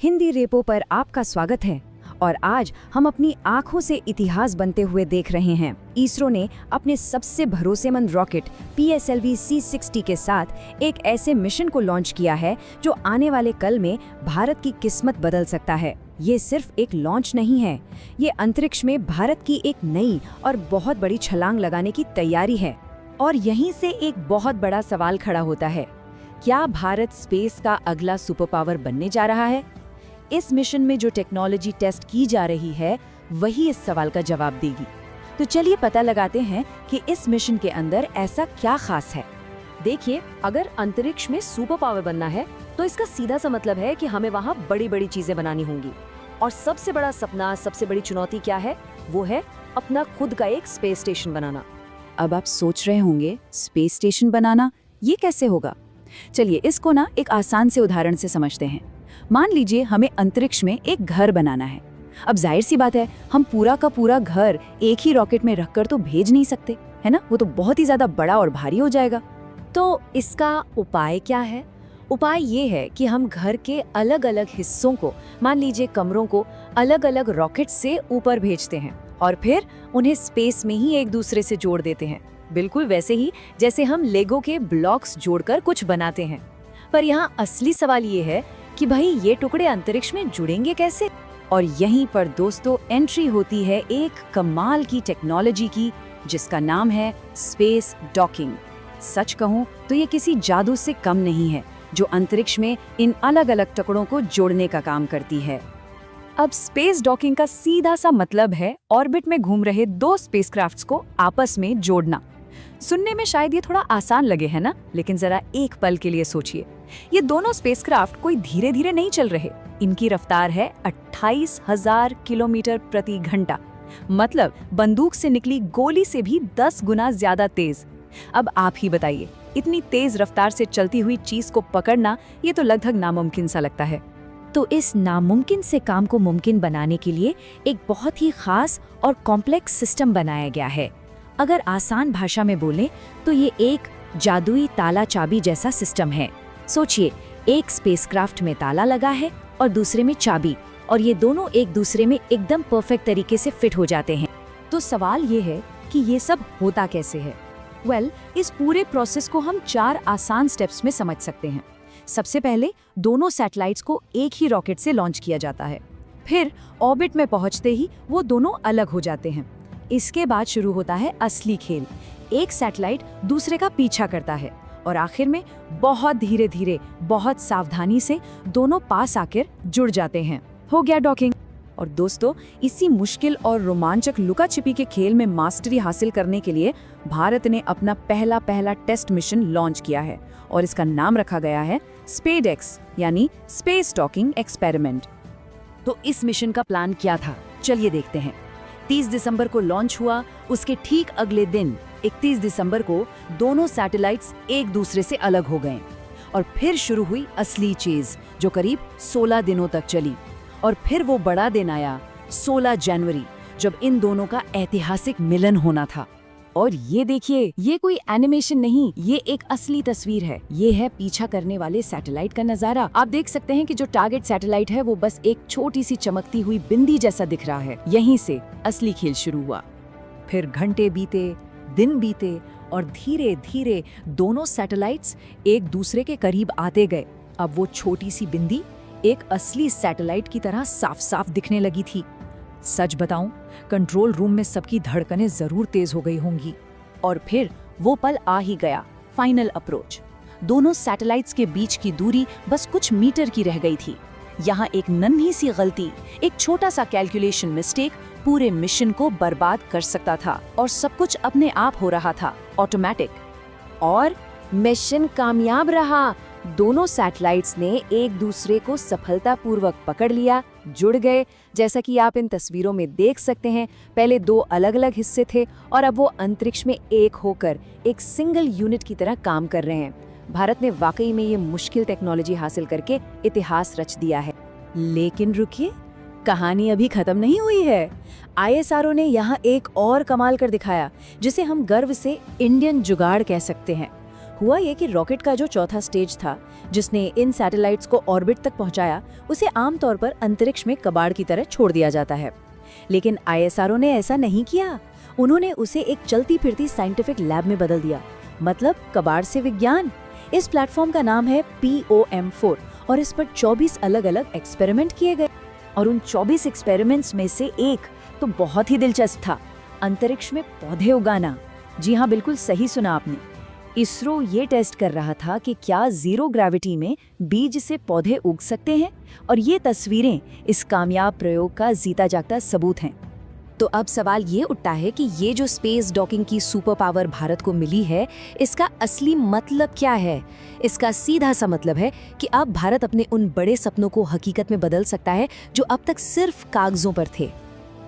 Hindi repo पर आपका स्वागत है और आज हम अपनी आंखों से इतिहास बनते हुए देख रहे हैं। इसरो ने अपने सबसे भरोसेमंद रॉकेट PSLV C60 के साथ एक ऐसे मिशन को लॉन्च किया है जो आने वाले कल में भारत की किस्मत बदल सकता है। ये सिर्फ एक लॉन्च नहीं है, ये अंतरिक्ष में भारत की एक नई और बहुत बड़ी छलांग लगाने की तैयारी है। और यहीं से एक बहुत बड़ा सवाल खड़ा होता है, क्या भारत स्पेस का अगला सुपर पावर बनने जा रहा है? इस मिशन में जो टेक्नोलॉजी टेस्ट की जा रही है वही इस सवाल का जवाब देगी। तो चलिए पता लगाते हैं कि इस मिशन के अंदर ऐसा क्या खास है। देखिए, अगर अंतरिक्ष में सुपर पावर बनना है तो इसका सीधा सा मतलब है कि हमें वहाँ बड़ी बड़ी चीजें बनानी होंगी। और सबसे बड़ा सपना, सबसे बड़ी चुनौती क्या है? वो है अपना खुद का एक स्पेस स्टेशन बनाना। अब आप सोच रहे होंगे, स्पेस स्टेशन बनाना ये कैसे होगा? चलिए इसको ना एक आसान से उदाहरण से समझते हैं। मान लीजिए हमें अंतरिक्ष में एक घर बनाना है। अब जाहिर सी बात है, हम पूरा का पूरा घर एक ही रॉकेट में रखकर तो भेज नहीं सकते, है ना? वो तो बहुत ही ज्यादा बड़ा और भारी हो जाएगा। तो इसका उपाय क्या है? उपाय ये है कि हम घर के अलग अलग हिस्सों को, मान लीजिए कमरों को, अलग अलग रॉकेट से ऊपर भेजते हैं और फिर उन्हें स्पेस में ही एक दूसरे से जोड़ देते हैं। बिल्कुल वैसे ही जैसे हम लेगो के ब्लॉक्स जोड़कर कुछ बनाते हैं। पर यहाँ असली सवाल ये है कि भाई ये टुकड़े अंतरिक्ष में जुड़ेंगे कैसे? और यहीं पर दोस्तों एंट्री होती है एक कमाल की टेक्नोलॉजी की, जिसका नाम है स्पेस डॉकिंग। सच कहूँ तो ये किसी जादू से कम नहीं है, जो अंतरिक्ष में इन अलग अलग टुकड़ों को जोड़ने का काम करती है। अब स्पेस डॉकिंग का सीधा सा मतलब है ऑर्बिट में घूम रहे दो स्पेसक्राफ्ट्स को आपस में जोड़ना। सुनने में शायद ये थोड़ा आसान लगे, है ना? लेकिन जरा एक पल के लिए सोचिए, ये दोनों स्पेसक्राफ्ट कोई धीरे धीरे नहीं चल रहे। इनकी रफ्तार है 28,000 किलोमीटर प्रति घंटा, मतलब बंदूक से निकली गोली से भी 10 गुना ज्यादा तेज। अब आप ही बताइए, इतनी तेज रफ्तार से चलती हुई चीज को पकड़ना ये तो लगभग नामुमकिन सा लगता है। तो इस नामुमकिन से काम को मुमकिन बनाने के लिए एक बहुत ही खास और कॉम्प्लेक्स सिस्टम बनाया गया है। अगर आसान भाषा में बोलें तो ये एक जादुई ताला चाबी जैसा सिस्टम है। सोचिए, एक स्पेसक्राफ्ट में ताला लगा है और दूसरे में चाबी, और ये दोनों एक दूसरे में एकदम परफेक्ट तरीके से फिट हो जाते हैं। तो सवाल ये है कि ये सब होता कैसे है? इस पूरे प्रोसेस को हम 4 आसान स्टेप्स में समझ सकते हैं। सबसे पहले दोनों सैटेलाइट्स को एक ही रॉकेट से लॉन्च किया जाता है। फिर ऑर्बिट में पहुंचते ही वो दोनों अलग हो जाते हैं। इसके बाद शुरू होता है असली खेल। एक सैटेलाइट दूसरे का पीछा करता है और आखिर में बहुत धीरे धीरे, बहुत सावधानी से दोनों पास आकर जुड़ जाते हैं। हो गया डॉकिंग। और दोस्तों, इसी मुश्किल और रोमांचक लुका छिपी के खेल में मास्टरी हासिल करने के लिए भारत ने अपना पहला टेस्ट मिशन लॉन्च किया है और इसका नाम रखा गया है स्पेडएक्स, यानी स्पेस डॉकिंग एक्सपेरिमेंट। तो इस मिशन का प्लान क्या था, चलिए देखते हैं। 30 दिसंबर को लॉन्च हुआ। उसके ठीक अगले दिन 31 दिसंबर को दोनों सैटेलाइट्स एक दूसरे से अलग हो गए और फिर शुरू हुई असली चीज, जो करीब 16 दिनों तक चली। और फिर वो बड़ा दिन आया, 16 जनवरी, जब इन दोनों का ऐतिहासिक मिलन होना था। और ये देखिए, ये कोई एनिमेशन नहीं, ये एक असली तस्वीर है। ये है पीछा करने वाले सैटेलाइट का नजारा। आप देख सकते हैं कि जो टारगेट सैटेलाइट है वो बस एक छोटी सी चमकती हुई बिंदी जैसा दिख रहा है। यहीं से असली खेल शुरू हुआ। फिर घंटे बीते, दिन बीते और धीरे धीरे दोनों सैटेलाइट्स एक दूसरे के करीब आते गए। अब वो छोटी सी बिंदी एक असली सैटेलाइट की तरह साफ साफ दिखने लगी थी। सच बताऊं, कंट्रोल रूम में सबकी धड़कनें जरूर तेज हो गई होंगी। और फिर वो पल आ ही गया, फाइनल अप्रोच। दोनों सैटेलाइट्स के बीच की दूरी बस कुछ मीटर की रह गई थी। यहाँ एक नन्ही सी गलती, एक छोटा सा कैलकुलेशन मिस्टेक पूरे मिशन को बर्बाद कर सकता था। और सब कुछ अपने आप हो रहा था, ऑटोमेटिक। और मिशन कामयाब रहा। दोनों सैटेलाइट्स ने एक दूसरे को सफलतापूर्वक पकड़ लिया, जुड़ गए। जैसा कि आप इन तस्वीरों में देख सकते हैं, पहले 2 अलग अलग हिस्से थे और अब वो अंतरिक्ष में एक होकर एक सिंगल यूनिट की तरह काम कर रहे हैं। भारत ने वाकई में ये मुश्किल टेक्नोलॉजी हासिल करके इतिहास रच दिया है। लेकिन रुकिए, कहानी अभी खत्म नहीं हुई है। ISRO ने यहाँ एक और कमाल कर दिखाया, जिसे हम गर्व से इंडियन जुगाड़ कह सकते हैं। हुआ ये कि रॉकेट का जो चौथा स्टेज था, जिसने इन सैटेलाइट्स को ऑर्बिट तक पहुंचाया, उसे आमतौर पर अंतरिक्ष में कबाड़ की तरह छोड़ दिया जाता है। लेकिन ISRO ने ऐसा नहीं किया। उन्होंने उसे एक चलती फिरती साइंटिफिक लैब में बदल दिया, मतलब कबाड़ से विज्ञान। इस प्लेटफॉर्म का नाम है POM4 और इस पर 24 अलग-अलग एक्सपेरिमेंट किए गए। और उन 24 एक्सपेरिमेंट्स में से एक तो बहुत ही दिलचस्प था, अंतरिक्ष में पौधे उगाना। जी हाँ, बिल्कुल सही सुना आपने। इसरो ये टेस्ट कर रहा था कि क्या जीरो ग्रेविटी में बीज से पौधे उग सकते हैं, और ये तस्वीरें इस कामयाब प्रयोग का जीता जागता सबूत हैं। तो अब सवाल ये उठता है कि ये जो स्पेस डॉकिंग की सुपर पावर भारत को मिली है, इसका असली मतलब क्या है? इसका सीधा सा मतलब है कि अब भारत अपने उन बड़े सपनों को हकीकत में बदल सकता है जो अब तक सिर्फ कागजों पर थे।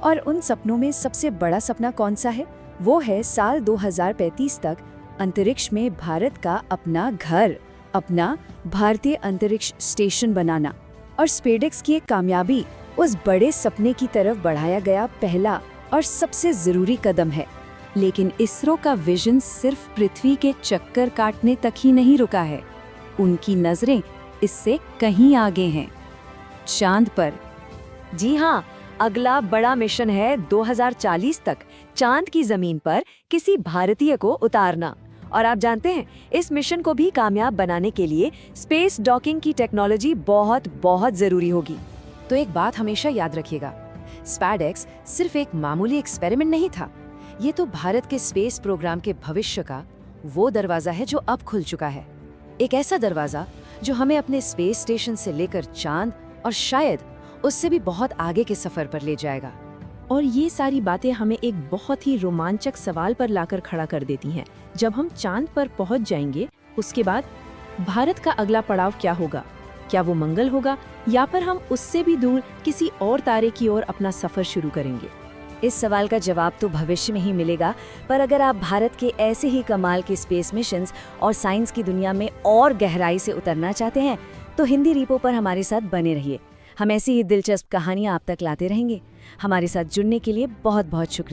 और उन सपनों में सबसे बड़ा सपना कौन सा है? वो है साल 2035 तक अंतरिक्ष में भारत का अपना घर, अपना भारतीय अंतरिक्ष स्टेशन बनाना। और स्पेसएक्स की एक कामयाबी उस बड़े सपने की तरफ बढ़ाया गया पहला और सबसे जरूरी कदम है। लेकिन इसरो का विजन सिर्फ पृथ्वी के चक्कर काटने तक ही नहीं रुका है। उनकी नजरें इससे कहीं आगे हैं, चांद पर। जी हाँ, अगला बड़ा मिशन है 2040 तक चांद की जमीन पर किसी भारतीय को उतारना। और आप जानते हैं, इस मिशन को भी कामयाब बनाने के लिए स्पेस डॉकिंग की टेक्नोलॉजी बहुत बहुत जरूरी होगी। तो एक बात हमेशा याद रखिएगा, स्पेसएक्स सिर्फ एक मामूली एक्सपेरिमेंट नहीं था। ये तो भारत के स्पेस प्रोग्राम के भविष्य का वो दरवाजा है जो अब खुल चुका है। एक ऐसा दरवाजा जो हमें अपने स्पेस स्टेशन से लेकर चांद और शायद उससे भी बहुत आगे के सफर पर ले जाएगा। और ये सारी बातें हमें एक बहुत ही रोमांचक सवाल पर लाकर खड़ा कर देती हैं। जब हम चांद पर पहुंच जाएंगे, उसके बाद भारत का अगला पड़ाव क्या होगा? क्या वो मंगल होगा, या फिर हम उससे भी दूर किसी और तारे की ओर अपना सफर शुरू करेंगे? इस सवाल का जवाब तो भविष्य में ही मिलेगा, पर अगर आप भारत के ऐसे ही कमाल के स्पेस मिशंस और साइंस की दुनिया में और गहराई से उतरना चाहते हैं, तो हिंदी रीपो पर हमारे साथ बने रहिए। हम ऐसी ही दिलचस्प कहानियां आप तक लाते रहेंगे। हमारे साथ जुड़ने के लिए बहुत बहुत शुक्रिया।